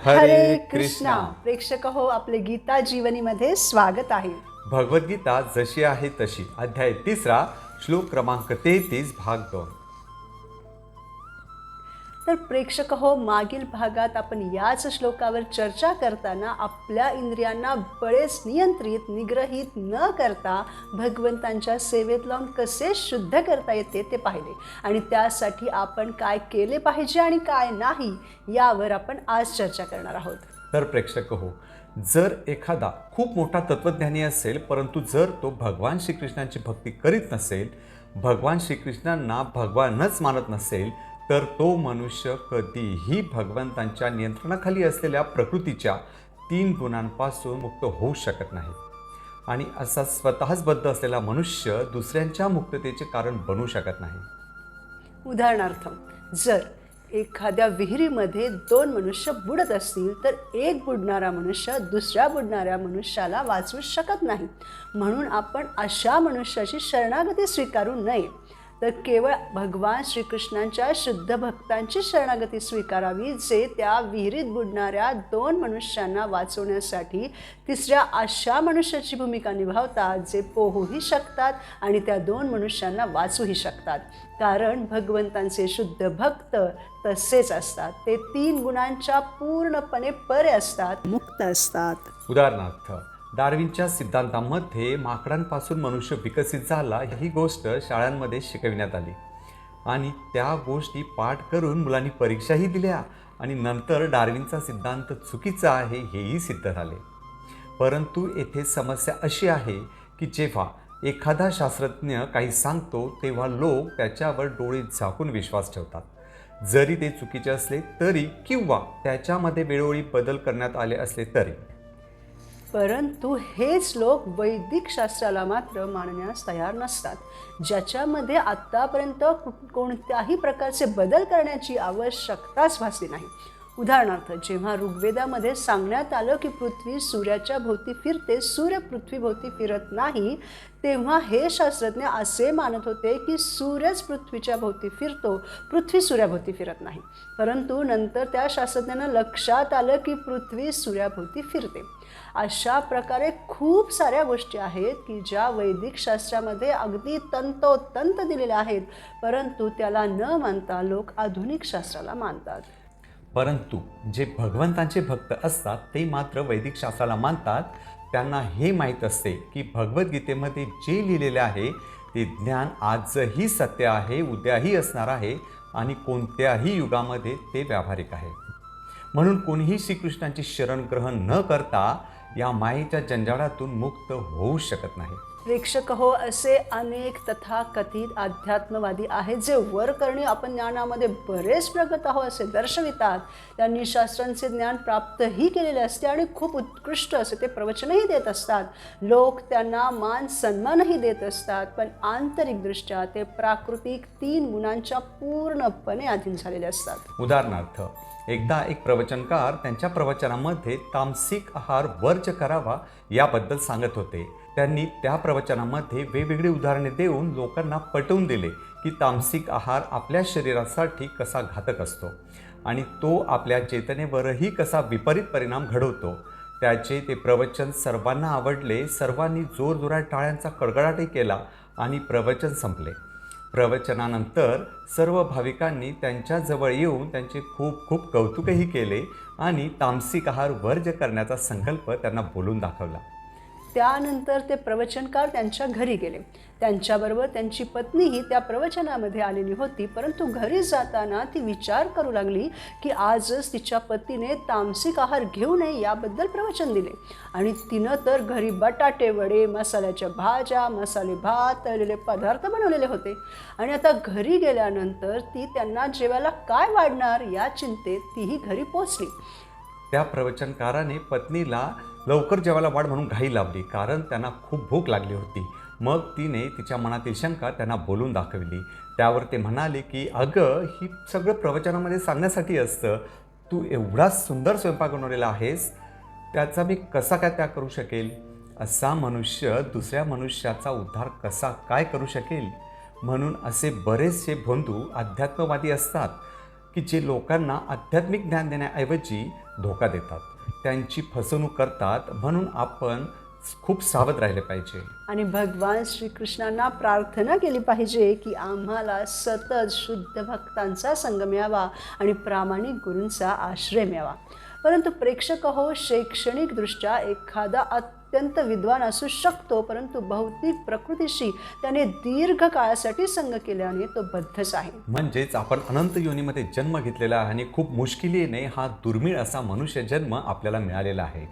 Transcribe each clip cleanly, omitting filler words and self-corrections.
हरे कृष्णा. प्रेक्षक हो, आपले गीता जीवनीमध्ये स्वागत आहे. भगवद्गीता जशी आहे तशी, अध्याय 3, श्लोक क्रमांक 33, भाग 2. तर प्रेक्षक हो, मागील भागात आपण याच श्लोकावर चर्चा करताना आपल्या इंद्रियांना बळेच नियंत्रित निग्रहित न करता भगवंतांच्या सेवेत लावून कसे शुद्ध करता येते ते पाहिले आणि त्यासाठी आपण काय केले पाहिजे आणि काय नाही यावर आपण आज चर्चा करणार आहोत. तर प्रेक्षक हो, जर एखादा खूप मोठा तत्वज्ञानी असेल, परंतु जर तो भगवान श्रीकृष्णांची भक्ती करीत नसेल, भगवान श्रीकृष्णांना भगवानच मानत नसेल, तर तो मनुष्य कधीही भगवंतांच्या नियंत्रणाखाली असलेल्या प्रकृतीच्या 3 गुणांपासून मुक्त होऊ शकत नाही. आणि असा स्वतःच बद्ध असलेला मनुष्य दुसऱ्यांच्या मुक्ततेचे कारण बनू शकत नाही. उदाहरणार्थ, जर एखाद्या विहिरीमध्ये 2 मनुष्य बुडत असतील तर एक बुडणारा मनुष्य दुसऱ्या बुडणाऱ्या मनुष्याला वाचवू शकत नाही. म्हणून आपण अशा मनुष्याची शरणागती स्वीकारू नये, तर केवळ भगवान श्रीकृष्णांच्या शुद्ध भक्तांची शरणागती स्वीकारावी, जे त्या विहिरीत बुडणाऱ्या 2 मनुष्यांना वाचवण्यासाठी तिसऱ्या अशा मनुष्याची भूमिका निभावतात, जे पोहूही शकतात आणि त्या 2 मनुष्यांना वाचूही शकतात. कारण भगवंतांचे शुद्ध भक्त तसेच असतात. ते 3 गुणांच्या पूर्णपणे परे असतात, मुक्त असतात. उदाहरणार्थ, डार्विनच्या सिद्धांतामध्ये माकडांपासून मनुष्य विकसित झाला ही गोष्ट शाळांमध्ये शिकविण्यात आली आणि त्या गोष्टी पाठ करून मुलांनी परीक्षाही दिल्या आणि नंतर डार्विनचा सिद्धांत चुकीचा आहे हेही सिद्ध झाले. परंतु येथे समस्या अशी आहे की जेव्हा एखादा शास्त्रज्ञ काही सांगतो तेव्हा लोक त्याच्यावर डोळे झाकून विश्वास ठेवतात, जरी ते चुकीचे असले तरी किंवा त्याच्यामध्ये वेळोवेळी बदल करण्यात आले असले तरी. परंतु हेच लोक वैदिक शास्त्राला मात्र मानण्यास तयार नसतात, ज्याच्यामध्ये आत्तापर्यंत कोणत्याही प्रकारचे बदल करण्याची आवश्यकताच भासली नाही. उदाहरणार्थ, जेव्हा ऋग्वेदामध्ये सांगण्यात आलं की पृथ्वी सूर्याच्या भोवती फिरते, सूर्य पृथ्वीभोवती फिरत नाही, तेव्हा हे शास्त्रज्ञ असे मानत होते की सूर्यच पृथ्वीच्या भोवती फिरतो, पृथ्वी सूर्याभोवती फिरत नाही. परंतु नंतर त्या शास्त्रज्ञांना लक्षात आलं की पृथ्वी सूर्याभोवती फिरते. अशा प्रकारे खूप साऱ्या गोष्टी आहेत की ज्या वैदिक शास्त्रामध्ये अगदी तंतोतंत दिलेल्या आहेत, परंतु त्याला न मानता लोक आधुनिक शास्त्राला मानतात. परंतु जे भगवंतांचे भक्त असतात ते मात्र वैदिक शास्त्राला मानतात. त्यांना हे माहीत असते की भगवद्गीतेमध्ये जे लिहिलेले आहे ते ज्ञान आजही सत्य आहे, उद्याही असणार आहे आणि कोणत्याही युगामध्ये ते व्यावहारिक आहे. म्हणून कोणीही श्रीकृष्णांची शरण ग्रहण न करता या मायेच्या जंजाळातून मुक्त होऊ शकत नाही. प्रेक्षक हो, असे अनेक तथाकथित अध्यात्मवादी आहेत जे वरकरणी आपण ज्ञानामध्ये बरेच प्रगत आहोत असे दर्शवितात. त्यांनी शास्त्रांचे ज्ञान प्राप्तही केलेले असते आणि खूप उत्कृष्ट असे ते प्रवचनही देत असतात. लोक त्यांना मान सन्मानही देत असतात, पण आंतरिकदृष्ट्या ते प्राकृतिक 3 गुणांच्या पूर्णपणे अधीन झालेले असतात. उदाहरणार्थ, एकदा एक प्रवचनकार त्यांच्या प्रवचनामध्ये तामसिक आहार वर्ज करावा याबद्दल सांगत होते. त्यांनी त्या प्रवचनामध्ये वेगवेगळी उदाहरणे देऊन लोकांना पटवून दिले की तामसिक आहार आपल्या शरीरासाठी कसा घातक असतो आणि तो आपल्या चेतनेवरही कसा विपरीत परिणाम घडवतो. त्याचे ते प्रवचन सर्वांना आवडले. सर्वांनी जोरजोरात टाळ्यांचा कडकडाटही केला आणि प्रवचन संपले. प्रवचनानंतर सर्व भाविकांनी त्यांच्याजवळ येऊन त्यांचे खूप खूप कौतुकही केले आणि तामसिक आहार वर्ज करण्याचा संकल्प त्यांना बोलून दाखवला. त्यानंतर ते प्रवचनकार त्यांच्या घरी गेले. त्यांच्याबरोबर त्यांची पत्नीही त्या प्रवचनामध्ये आलेली होती. परंतु घरी जाताना ती विचार करू लागली की आजच तिच्या पतीने तामसिक आहार घेऊ नये याबद्दल प्रवचन दिले आणि तिनं तर घरी बटाटे वडे, मसाल्याच्या भाज्या, मसाले भात, तळलेले पदार्थ बनवलेले होते आणि आता घरी गेल्यानंतर ती त्यांना जेवायला काय वाढणार या चिंतेत तीही घरी पोचली. त्या प्रवचनकाराने पत्नीला लवकर जेवायला वाढ म्हणून घाई लावली, कारण त्यांना खूप भूक लागली होती. मग तिने तिच्या मनातील शंका त्यांना बोलून दाखवली. त्यावर ते म्हणाले की अगं, ही सगळं प्रवचनामध्ये सांगण्यासाठी असतं. तू एवढा सुंदर स्वयंपाक बनवलेला आहेस, त्याचा मी कसा काय त्याग करू शकेल? असा मनुष्य दुसऱ्या मनुष्याचा उद्धार कसा काय करू शकेल? म्हणून असे बरेचसे बंधू अध्यात्मवादी असतात की जे लोकांना आध्यात्मिक ज्ञान देण्याऐवजी धोका देतात, त्यांची फसवणूक करतात. म्हणून आपण खूप सावध राहिले पाहिजे. आणि भगवान श्रीकृष्णांना प्रार्थना केली पाहिजे की आम्हाला सतत शुद्ध भक्तांचा संग मिळावा आणि प्रामाणिक गुरूंचा आश्रय मिळावा. परंतु प्रेक्षक हो, शैक्षणिकदृष्ट्या एखादा अत्यंत विद्वान असू शकतो, परंतु भौतिक प्रकृतीशी त्याने दीर्घ काळासाठी संग केल्याने तो बद्धच आहे. म्हणजेच आपण अनंत योनीमध्ये जन्म घेतलेला आहे आणि खूप मुश्किलीने हा दुर्मिळ असा मनुष्य जन्म आपल्याला मिळालेला आहे.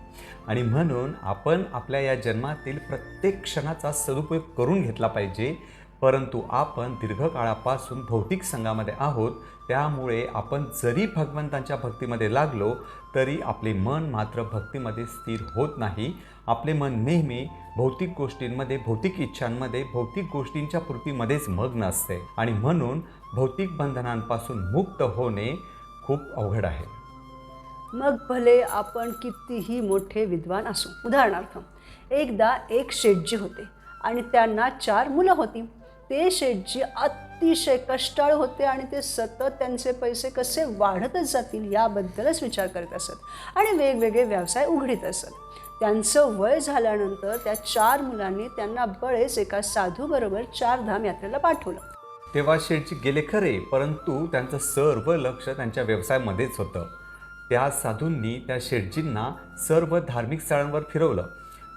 आणि म्हणून आपण आपल्या या जन्मातील प्रत्येक क्षणाचा सदुपयोग करून घेतला पाहिजे. परंतु आपण दीर्घकाळापासून भौतिक संघामध्ये आहोत, त्यामुळे आपण जरी भगवंतांच्या भक्तीमध्ये लागलो तरी आपले मन मात्र भक्तीमध्ये स्थिर होत नाही. आपले मन नेहमी भौतिक गोष्टींमध्ये, भौतिक इच्छांमध्ये, भौतिक गोष्टींच्या पूर्तीमध्येच मग्न असते. आणि म्हणून भौतिक बंधनांपासून मुक्त होणे खूप अवघड आहे. मग भले आपण कितीही मोठे विद्वान असू. उदाहरणार्थ, एकदा एक शेठजी होते आणि त्यांना 4 मुलं होती. ते शेठजी अतिशय कष्टाळू होते आणि ते सतत त्यांचे पैसे कसे वाढतच जातील याबद्दलच विचार करत असत आणि वेगवेगळे व्यवसाय उघडीत असत. त्यांचं वय झाल्यानंतर त्या 4 मुलांनी त्यांना बळेच एका साधूबरोबर 4 धाम यात्रेला पाठवलं. तेव्हा शेठजी गेले खरे, परंतु त्यांचं सर्व लक्ष त्यांच्या व्यवसायामध्येच होतं. त्या साधूंनी त्या शेठजींना सर्व धार्मिक स्थळांवर फिरवलं,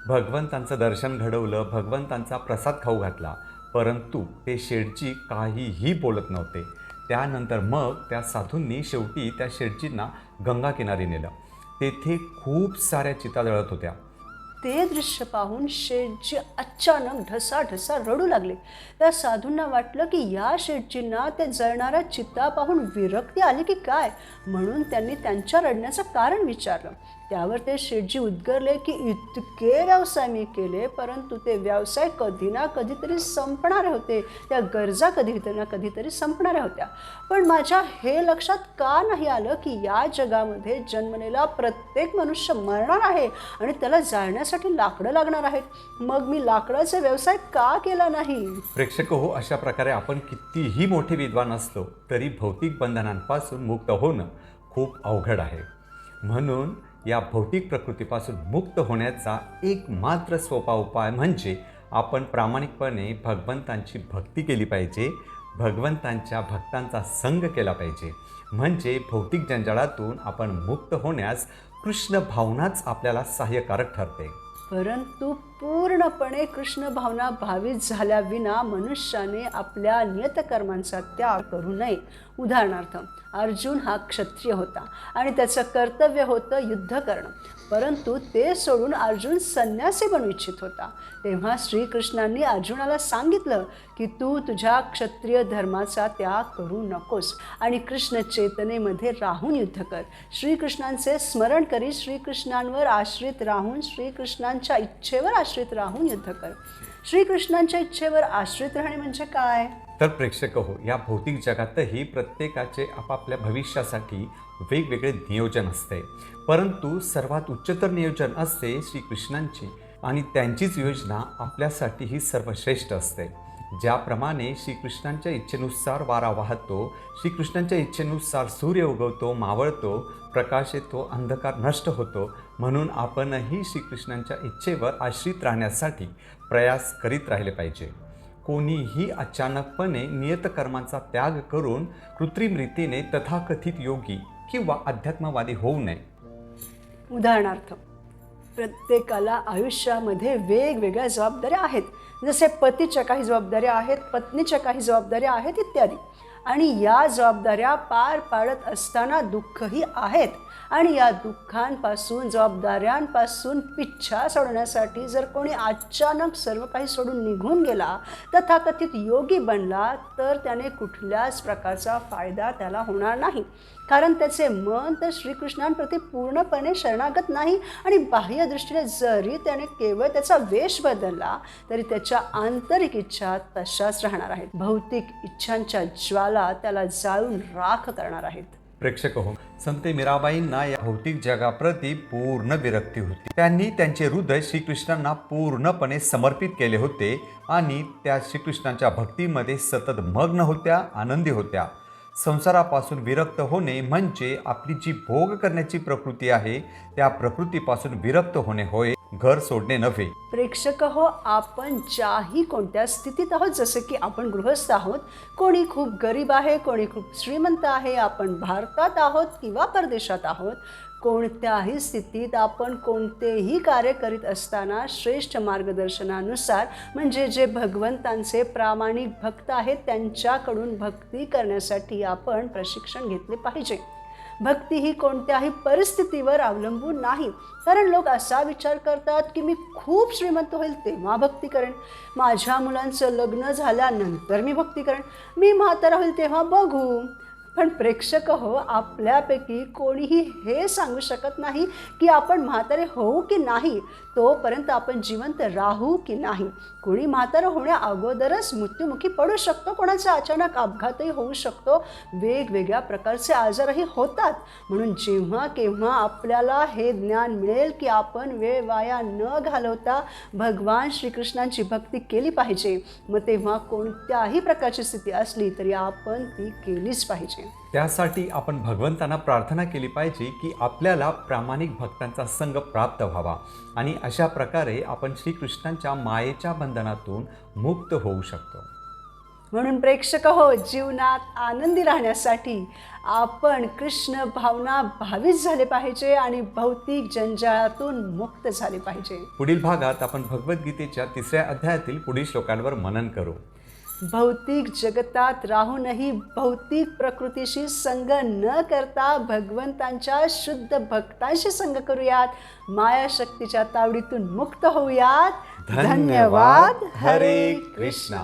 भगवंतांचं दर्शन घडवलं, भगवंतांचा प्रसाद खाऊ घातला. परंतु ते शेठजी काहीही बोलत नव्हते. त्यानंतर मग त्या साधूंनी शेवटी त्या शेठजींना गंगा किनारी नेलं. तेथे खूप साऱ्या चिता जळत होत्या. ते दृश्य पाहून शेठजी अचानक ढसाढसा रडू लागले. त्या साधूंना वाटलं की या शेठजींना त्या जळणाऱ्या चिता पाहून विरक्ती आली की काय, म्हणून त्यांनी त्यांच्या रडण्याचं कारण विचारलं. त्यावर ते शेठजी उद्गारले की इतके व्यवसाय मी केले, परंतु ते व्यवसाय कधी ना कधीतरी संपणारे होते, त्या गरजा कधी ना कधीतरी संपणाऱ्या होत्या. पण माझ्या हे लक्षात का नाही आलं की या जगामध्ये जन्मलेला प्रत्येक मनुष्य मरणार आहे आणि त्याला जाळण्यासाठी लाकडं लागणार आहेत. मग मी लाकडाचा व्यवसाय का केला नाही? प्रेक्षक हो, अशा प्रकारे आपण कितीही मोठे विद्वान असलो तरी भौतिक बंधनांपासून मुक्त होणं खूप अवघड आहे. म्हणून या भौतिक प्रकृतीपासून मुक्त होण्याचा एक मात्र सोपा उपाय म्हणजे आपण प्रामाणिकपणे भगवंतांची भक्ती केली पाहिजे, भगवंतांच्या भक्तांचा संग केला पाहिजे. म्हणजे भौतिक जंजाळातून आपण मुक्त होण्यास कृष्ण भावनाच आपल्याला सहाय्यकारक ठरते. परंतु पूर्णपणे कृष्ण भावना भावित झाल्याविना मनुष्याने आपल्या नियतकर्मांचा त्याग करू नये. उदाहरणार्थ, अर्जुन हा क्षत्रिय होता आणि त्याचं कर्तव्य होतं युद्ध करणं, परंतु ते सोडून अर्जुन संन्यासी बनू इच्छित होता. तेव्हा श्रीकृष्णांनी अर्जुनाला सांगितलं की तू तुझ्या क्षत्रिय धर्माचा त्याग करू नकोस आणि कृष्ण चेतनेमध्ये राहून युद्ध कर. श्रीकृष्णांचे स्मरण करीत श्रीकृष्णांवर आश्रित राहून, श्रीकृष्णांच्या इच्छेवर आश्रित राहून युद्ध कर. श्रीकृष्णांच्या इच्छेवर आश्रित राहणे म्हणजे काय? तर प्रेक्षक हो, या भौतिक जगातही प्रत्येकाचे आपापल्या भविष्यासाठी वेगवेगळे नियोजन असते, परंतु सर्वात उच्चतर नियोजन असते श्रीकृष्णांचे आणि त्यांचीच योजना आपल्यासाठी ही सर्वश्रेष्ठ असते. ज्याप्रमाणे श्रीकृष्णांच्या इच्छेनुसार वारा वाहतो, श्रीकृष्णांच्या इच्छेनुसार सूर्य उगवतो, मावळतो, प्रकाश येतो, अंधकार नष्ट होतो, म्हणून आपणही श्रीकृष्णांच्या इच्छेवर आश्रित राहण्यासाठी प्रयास करीत राहिले पाहिजे. कोणीही अचानकपणे नियतकर्मांचा त्याग करून कृत्रिम रीतीने तथाकथित योगी किंवा अध्यात्मवादी होऊ नये. उदाहरणार्थ, प्रत्येकाला आयुष्यामध्ये वेगवेगळ्या जबाबदाऱ्या आहेत. जसे पतीच्या काही जबाबदाऱ्या आहेत, पत्नीच्या काही जबाबदाऱ्या आहेत इत्यादी. आणि या जबाबदाऱ्या पार पाडत असताना दुःखही आहेत. आणि या दुःखांपासून, जबाबदाऱ्यांपासून पिच्छा सोडण्यासाठी जर कोणी अचानक सर्व काही सोडून निघून गेला, तथाकथित योगी बनला, तर त्याने कुठल्याच प्रकारचा फायदा त्याला होणार नाही. कारण त्याचे मन तर श्रीकृष्णांप्रती पूर्णपणे शरणागत नाही आणि बाह्यदृष्टीने जरी त्याने केवळ त्याचा वेश बदलला तरी त्याच्या आंतरिक इच्छा तशाच राहणार आहेत. भौतिक इच्छांच्या ज्वाला त्याला जाळून राख करणार आहेत. प्रेक्षक हो, संत मीराबाईंना या भौतिक जगाप्रती पूर्ण विरक्ती होती. त्यांनी त्यांचे हृदय श्रीकृष्णांना पूर्णपणे समर्पित केले होते आणि त्या श्रीकृष्णांच्या भक्तीमध्ये सतत मग्न होत्या, आनंदी होत्या. संसारापासून विरक्त होणे म्हणजे आपली जी भोग करण्याची प्रकृती आहे त्या प्रकृतीपासून विरक्त होणे होय, घर सोडणे नव्हे. प्रेक्षक हो, आपण ज्याही कोणत्या स्थितीत आहोत, जसे की आपण गृहस्थ आहोत, कोणी खूप गरीब आहे, कोणी खूप श्रीमंत आहे, आपण भारतात आहोत किंवा परदेशात आहोत, कोणत्याही स्थितीत आपण कोणतेही कार्य करीत असताना श्रेष्ठ मार्गदर्शनानुसार, म्हणजे जे भगवंतांचे प्रामाणिक भक्त आहेत त्यांच्याकडून भक्ती करण्यासाठी आपण प्रशिक्षण घेतले पाहिजे. भक्ती ही कोणत्याही परिस्थितीवर अवलंबून नाही. कारण लोक असा विचार करतात की मी खूप श्रीमंत होईल तेव्हा भक्ती करेन, माझ्या मुलांचं लग्न झाल्यानंतर मी भक्ती करेन, मी म्हातारा होईल तेव्हा बघू. पण प्रेक्षक हो, आपल्यापैकी कोणीही हे सांगू शकत नाही की आपण म्हातारे होऊ की नाही, तोपर्यंत आपण जिवंत राहू की नाही. कोणी म्हातारं होण्या अगोदरच मृत्युमुखी पडू शकतो, कोणाचा अचानक अपघातही होऊ शकतो, वेगवेगळ्या प्रकारचे आजारही होतात. म्हणून जेव्हा केव्हा आपल्याला हे ज्ञान मिळेल की आपण वेळ वाया न घालवता भगवान श्रीकृष्णांची भक्ती केली पाहिजे, मग तेव्हा कोणत्याही प्रकारची स्थिती असली तरी आपण ती केलीच पाहिजे. त्यासाठी आपण भगवंतांना प्रार्थना केली पाहिजे की आपल्याला प्रामाणिक भक्तांचा संग प्राप्त व्हावा आणि अशा प्रकारे आपण श्रीकृष्णांच्या मायेच्या बंधनातून मुक्त होऊ शकतो. म्हणून प्रेक्षक हो, जीवनात आनंदी राहण्यासाठी आपण कृष्ण भावना भावित झाले पाहिजे आणि भौतिक जंजाळातून मुक्त झाले पाहिजे. पुढील भागात आपण भगवद्गीतेच्या 3ऱ्या अध्यायातील पुढील श्लोकांवर मनन करू. भौतिक जगतात राहूनही भौतिक प्रकृतीशी संग न करता भगवंतांच्या शुद्ध भक्तांशी संग करूयात. मायाशक्तीच्या तावडीतून मुक्त होऊयात. धन्यवाद. हरे कृष्णा.